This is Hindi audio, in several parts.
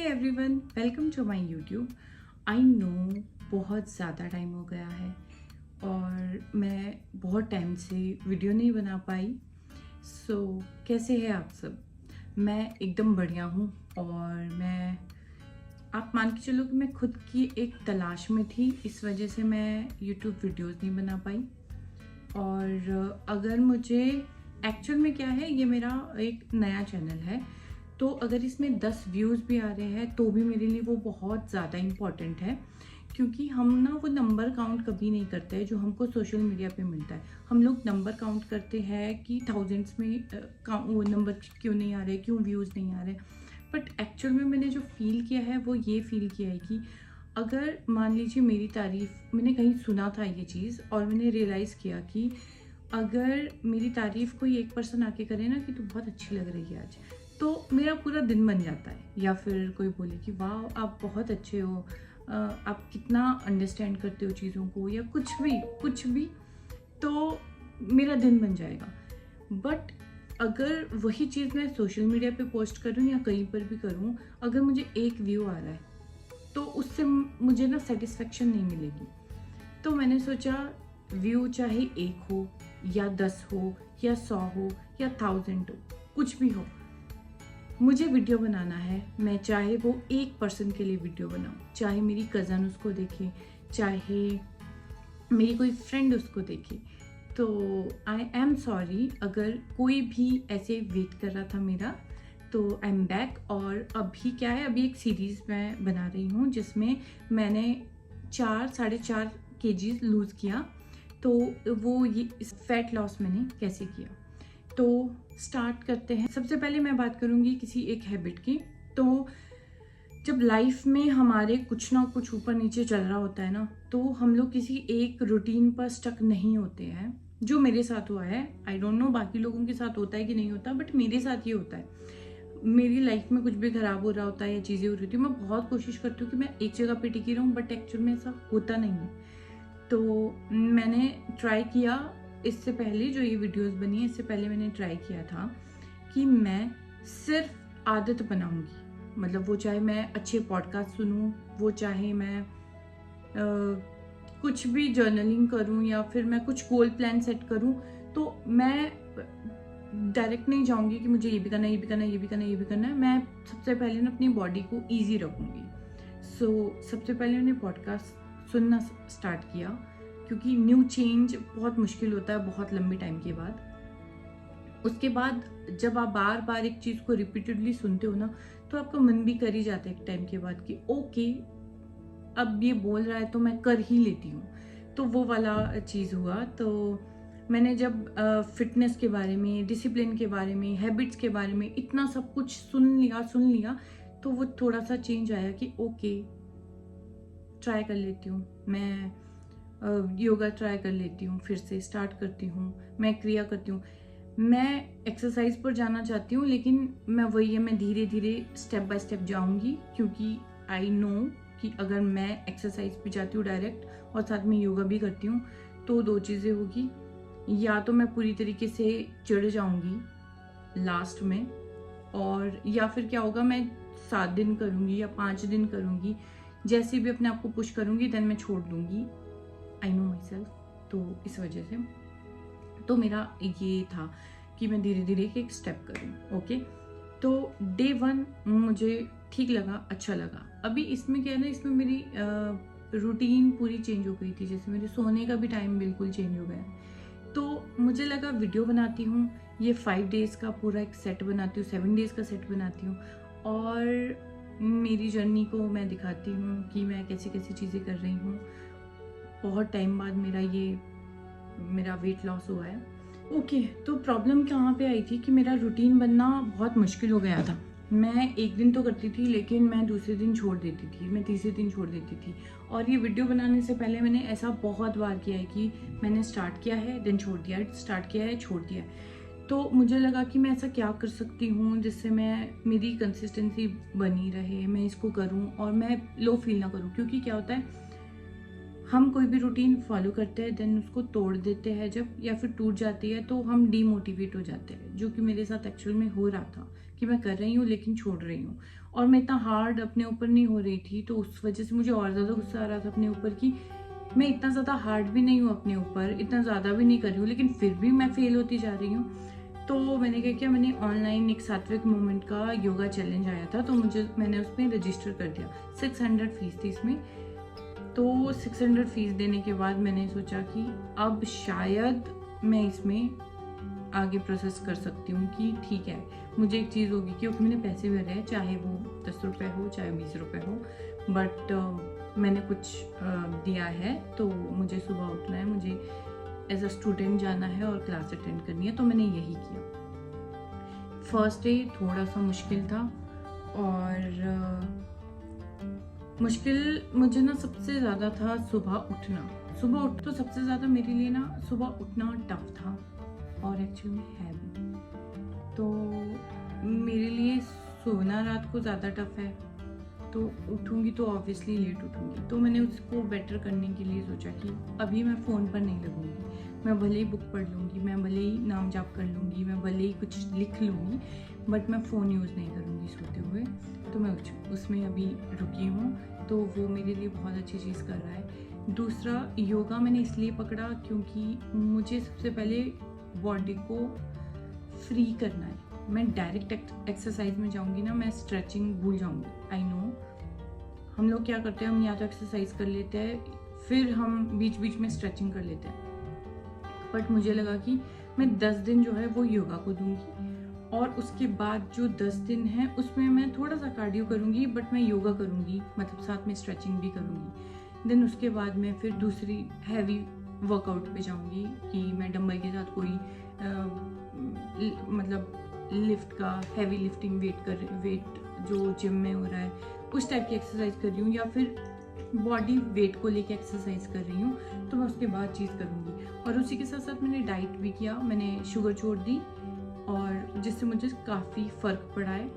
Everyone, welcome to my YouTube. I know बहुत ज़्यादा टाइम हो गया है और मैं बहुत टाइम से वीडियो नहीं बना पाई। कैसे हैं आप सब? मैं एकदम बढ़िया हूँ और मैं आप मान के चलो कि मैं खुद की एक तलाश में थी, इस वजह से मैं यूट्यूब वीडियोस नहीं बना पाई। और अगर मुझे एक्चुअल में क्या है, ये मेरा एक नया चैनल है, तो अगर इसमें 10 व्यूज़ भी आ रहे हैं तो भी मेरे लिए वो बहुत ज़्यादा इम्पॉर्टेंट है, क्योंकि हम ना वो नंबर काउंट कभी नहीं करते हैं जो हमको सोशल मीडिया पे मिलता है। हम लोग नंबर काउंट करते हैं कि थाउजेंड्स में वो नंबर क्यों नहीं आ रहे, क्यों व्यूज़ नहीं आ रहे। बट एक्चुअल में मैंने जो फ़ील किया है वो ये फ़ील किया है कि अगर मान लीजिए मेरी तारीफ़, मैंने कहीं सुना था ये चीज़ और मैंने रियलाइज़ किया कि अगर मेरी तारीफ़ कोई एक पर्सन आके करे ना कि तू बहुत अच्छी लग रही है आज, तो मेरा पूरा दिन बन जाता है। या फिर कोई बोले कि वाह आप बहुत अच्छे हो, आप कितना अंडरस्टैंड करते हो चीज़ों को, या कुछ भी, तो मेरा दिन बन जाएगा। बट अगर वही चीज़ मैं सोशल मीडिया पे पोस्ट करूँ या कहीं पर भी करूँ, अगर मुझे एक व्यू आ रहा है तो उससे मुझे ना सेटिस्फेक्शन नहीं मिलेगी। तो मैंने सोचा व्यू चाहे 1 हो या 10 हो या 100 हो या 1000 हो, कुछ भी हो, मुझे वीडियो बनाना है। मैं चाहे वो एक पर्सन के लिए वीडियो बनाऊँ, चाहे मेरी कज़न उसको देखे, चाहे मेरी कोई फ्रेंड उसको देखे। तो आई एम सॉरी अगर कोई भी ऐसे वेट कर रहा था मेरा। तो आई एम बैक। और अभी क्या है, अभी एक सीरीज़ मैं बना रही हूँ जिसमें मैंने 4-4.5 kg लूज़ किया। तो वो ये इस फैट लॉस मैंने कैसे किया, तो स्टार्ट करते हैं। सबसे पहले मैं बात करूँगी किसी एक हैबिट की। तो जब लाइफ में हमारे कुछ ना कुछ ऊपर नीचे चल रहा होता है ना, तो हम लोग किसी एक रूटीन पर स्टक नहीं होते हैं। जो मेरे साथ हुआ है, आई डोंट नो बाकी लोगों के साथ होता है कि नहीं होता, बट मेरे साथ ये होता है। मेरी लाइफ में कुछ भी खराब हो रहा होता है या चीज़ें हो रही होती है, मैं बहुत कोशिश करती हूँ कि मैं एक जगह पे टिकी रहूँ, बट एक्चुअल में ऐसा होता नहीं है। तो मैंने ट्राई किया, इससे पहले जो ये वीडियोस बनी है, इससे पहले मैंने ट्राई किया था कि मैं सिर्फ आदत बनाऊंगी। मतलब वो चाहे मैं अच्छे पॉडकास्ट सुनूं, वो चाहे मैं कुछ भी जर्नलिंग करूं, या फिर मैं कुछ गोल प्लान सेट करूं, तो मैं डायरेक्ट नहीं जाऊंगी कि मुझे ये भी करना है, ये भी करना है, ये भी करना है, ये भी करना है। मैं सबसे पहले ना अपनी बॉडी को ईजी रखूंगी। सबसे पहले मैंने पॉडकास्ट सुनना स्टार्ट किया, क्योंकि न्यू चेंज बहुत मुश्किल होता है बहुत लंबे टाइम के बाद। उसके बाद जब आप बार बार एक चीज़ को रिपीटेडली सुनते हो ना, तो आपका मन भी कर ही जाता है एक टाइम के बाद कि ओके अब ये बोल रहा है तो मैं कर ही लेती हूँ। तो वो वाला चीज़ हुआ। तो मैंने जब फिटनेस के बारे में, डिसिप्लिन के बारे में, हैबिट्स के बारे में इतना सब कुछ सुन लिया, तो वो थोड़ा सा चेंज आया कि ओके ट्राई कर लेती हूँ मैं, योगा ट्राई कर लेती हूँ, फिर से स्टार्ट करती हूँ, मैं क्रिया करती हूँ। मैं एक्सरसाइज पर जाना चाहती हूँ, लेकिन मैं धीरे धीरे स्टेप बाय स्टेप जाऊँगी, क्योंकि आई नो कि अगर मैं एक्सरसाइज पे जाती हूँ डायरेक्ट और साथ में योगा भी करती हूँ, तो 2 चीज़ें होगी। या तो मैं पूरी तरीके से चिढ़ जाऊँगी लास्ट में, और या फिर क्या होगा, मैं 7 दिन करूँगी या 5 दिन करूँगी, जैसे भी अपने आप को पुश करूँगी, देन मैं छोड़ दूँगी। I know my self. तो इस वजह से तो मेरा ये था कि मैं धीरे धीरे एक स्टेप करूँ। ओके, तो डे 1 मुझे ठीक लगा, अच्छा लगा। अभी इसमें क्या है ना, इसमें मेरी रूटीन पूरी चेंज हो गई थी। जैसे मेरे सोने का भी टाइम बिल्कुल चेंज हो गया। तो मुझे लगा वीडियो बनाती हूँ, ये 5 डेज़ का पूरा एक सेट बनाती हूँ, 7 डेज़ का सेट बनाती हूँ, और मेरी जर्नी को मैं दिखाती हूँ कि मैं कैसी कैसी चीज़ें कर रही हूँ। बहुत टाइम बाद मेरा वेट लॉस हुआ है। ओके, तो प्रॉब्लम कहाँ पे आई थी कि मेरा रूटीन बनना बहुत मुश्किल हो गया था। मैं एक दिन तो करती थी, लेकिन मैं दूसरे दिन छोड़ देती थी, मैं तीसरे दिन छोड़ देती थी। और ये वीडियो बनाने से पहले मैंने ऐसा बहुत बार किया है कि मैंने स्टार्ट किया है, देन छोड़ दिया, स्टार्ट किया है, छोड़ दिया है। तो मुझे लगा कि मैं ऐसा क्या कर सकती हूँ जिससे मेरी कंसिस्टेंसी बनी रहे, मैं इसको करूँ और मैं लो फील ना करूँ। क्योंकि क्या होता है, हम कोई भी रूटीन फॉलो करते हैं, देन उसको तोड़ देते हैं जब, या फिर टूट जाती है, तो हम डीमोटिवेट हो जाते हैं, जो कि मेरे साथ एक्चुअल में हो रहा था कि मैं कर रही हूँ लेकिन छोड़ रही हूँ। और मैं इतना हार्ड अपने ऊपर नहीं हो रही थी, तो उस वजह से मुझे और ज़्यादा गुस्सा आ रहा था अपने ऊपर कि मैं इतना ज़्यादा हार्ड भी नहीं हूँ अपने ऊपर, इतना ज़्यादा भी नहीं कर रही हूँ, लेकिन फिर भी मैं फेल होती जा रही हूँ। तो मैंने क्या किया, मैंने ऑनलाइन एक सात्विक मूवमेंट का योगा चैलेंज आया था, तो मैंने उसमें रजिस्टर कर दिया। 600 फीस थी इसमें। तो 600 फीस देने के बाद मैंने सोचा कि अब शायद मैं इसमें आगे प्रोसेस कर सकती हूँ कि ठीक है, मुझे एक चीज़ होगी क्योंकि मैंने पैसे भरे हैं, चाहे वो 10 रुपये हो चाहे 20 रुपये हो, बट मैंने कुछ दिया है, तो मुझे सुबह उठना है, मुझे एज अ स्टूडेंट जाना है और क्लास अटेंड करनी है, तो मैंने यही किया। फर्स्ट डे थोड़ा सा मुश्किल था, और मुश्किल मुझे ना सबसे ज़्यादा था सुबह उठना। सुबह उठ तो सबसे ज़्यादा मेरे लिए ना सुबह उठना टफ था, और एक्चुअली में है भी। तो मेरे लिए सोना रात को ज़्यादा टफ है, तो उठूँगी तो ऑब्वियसली लेट उठूँगी। तो मैंने उसको बेटर करने के लिए सोचा कि अभी मैं फ़ोन पर नहीं लगूँगी, मैं भले ही बुक पढ़ लूँगी, मैं भले ही नाम जाप कर लूँगी, मैं भले ही कुछ लिख लूँगी, बट मैं फ़ोन यूज़ नहीं करूँगी सोते हुए। तो मैं उसमें अभी रुकी हूँ, तो वो मेरे लिए बहुत अच्छी चीज़ कर रहा है। दूसरा, योगा मैंने इसलिए पकड़ा क्योंकि मुझे सबसे पहले बॉडी को फ्री करना है। मैं डायरेक्ट एक्सरसाइज में जाऊंगी ना, मैं स्ट्रेचिंग भूल जाऊंगी। आई नो हम लोग क्या करते हैं, हम या तो एक्सरसाइज कर लेते हैं, फिर हम बीच बीच में स्ट्रेचिंग कर लेते हैं, बट मुझे लगा कि मैं 10 दिन जो है वो योगा को दूंगी, और उसके बाद जो 10 दिन है उसमें मैं थोड़ा सा कार्डियो करूंगी, बट मैं योगा करूंगी, मतलब साथ में स्ट्रेचिंग भी करूंगी। देन उसके बाद मैं फिर दूसरी हैवी वर्कआउट पे जाऊंगी कि मैं डंबल के साथ कोई मतलब लिफ्ट का, हैवी लिफ्टिंग वेट जो जिम में हो रहा है उस टाइप की एक्सरसाइज कर रही हूँ, या फिर बॉडी वेट को लेके एक्सरसाइज कर रही हूँ, तो मैं उसके बाद चीज़ करूँगी। और उसी के साथ साथ मैंने डाइट भी किया, मैंने शुगर छोड़ दी, और जिससे मुझे काफ़ी फ़र्क पड़ा है।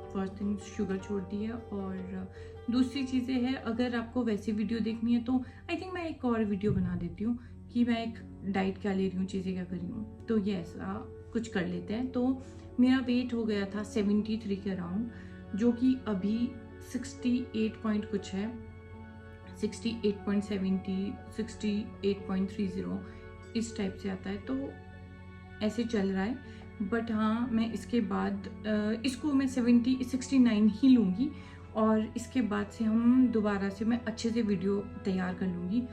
फर्स्ट थिंग शुगर छोड़ दी है, और दूसरी चीज़ें हैं, अगर आपको वैसी वीडियो देखनी है तो आई थिंक मैं एक और वीडियो बना देती हूँ कि मैं एक डाइट क्या ले रही हूँ, चीज़ें क्या कर रही हूँ, तो ये ऐसा कुछ कर लेते हैं। तो मेरा वेट हो गया था 73 के अराउंड, जो कि अभी 68 पॉइंट कुछ है, 68.70, 68.30 इस टाइप से आता है, तो ऐसे चल रहा है। बट हाँ, मैं इसके बाद इसको मैं 69 ही लूँगी, और इसके बाद से हम दोबारा से मैं अच्छे से वीडियो तैयार कर लूँगी।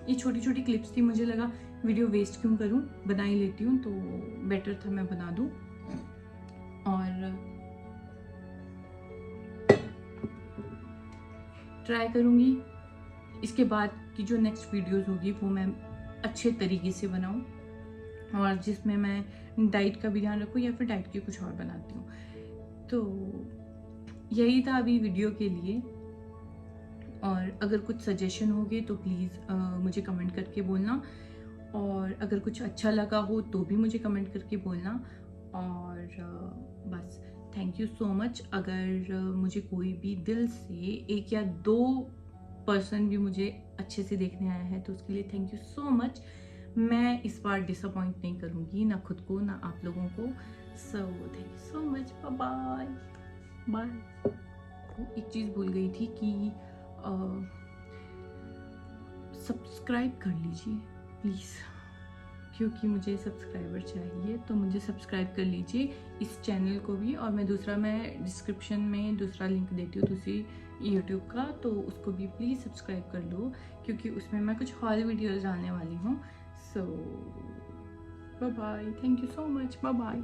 ये छोटी छोटी क्लिप्स थी, मुझे लगा वीडियो वेस्ट क्यों करूँ, बना ही लेती हूँ, तो बेटर था मैं बना दूँ। और ट्राई करूँगी इसके बाद की जो नेक्स्ट वीडियोस होगी वो मैं अच्छे तरीके से बनाऊँ, और जिसमें मैं डाइट का भी ध्यान रखूँ, या फिर डाइट की कुछ और बनाती हूँ। तो यही था अभी वीडियो के लिए, और अगर कुछ सजेशन होगे तो प्लीज़ मुझे कमेंट करके बोलना, और अगर कुछ अच्छा लगा हो तो भी मुझे कमेंट करके बोलना। और बस थैंक यू सो मच। अगर मुझे कोई भी दिल से 1 या 2 पर्सन भी मुझे अच्छे से देखने आया है तो उसके लिए थैंक यू सो मच। मैं इस बार डिसअपॉइंट नहीं करूँगी, ना खुद को ना आप लोगों को। So thank you so much, bye bye. एक चीज़ भूल गई थी कि सब्सक्राइब कर लीजिए प्लीज़, क्योंकि मुझे सब्सक्राइबर चाहिए, तो मुझे सब्सक्राइब कर लीजिए इस चैनल को भी। और मैं डिस्क्रिप्शन में दूसरा लिंक देती हूँ दूसरी यूट्यूब का, तो उसको भी प्लीज़ सब्सक्राइब कर लो, क्योंकि उसमें मैं कुछ हॉल वीडियोज़ डालने वाली हूँ। So bye bye, thank you so much, bye bye.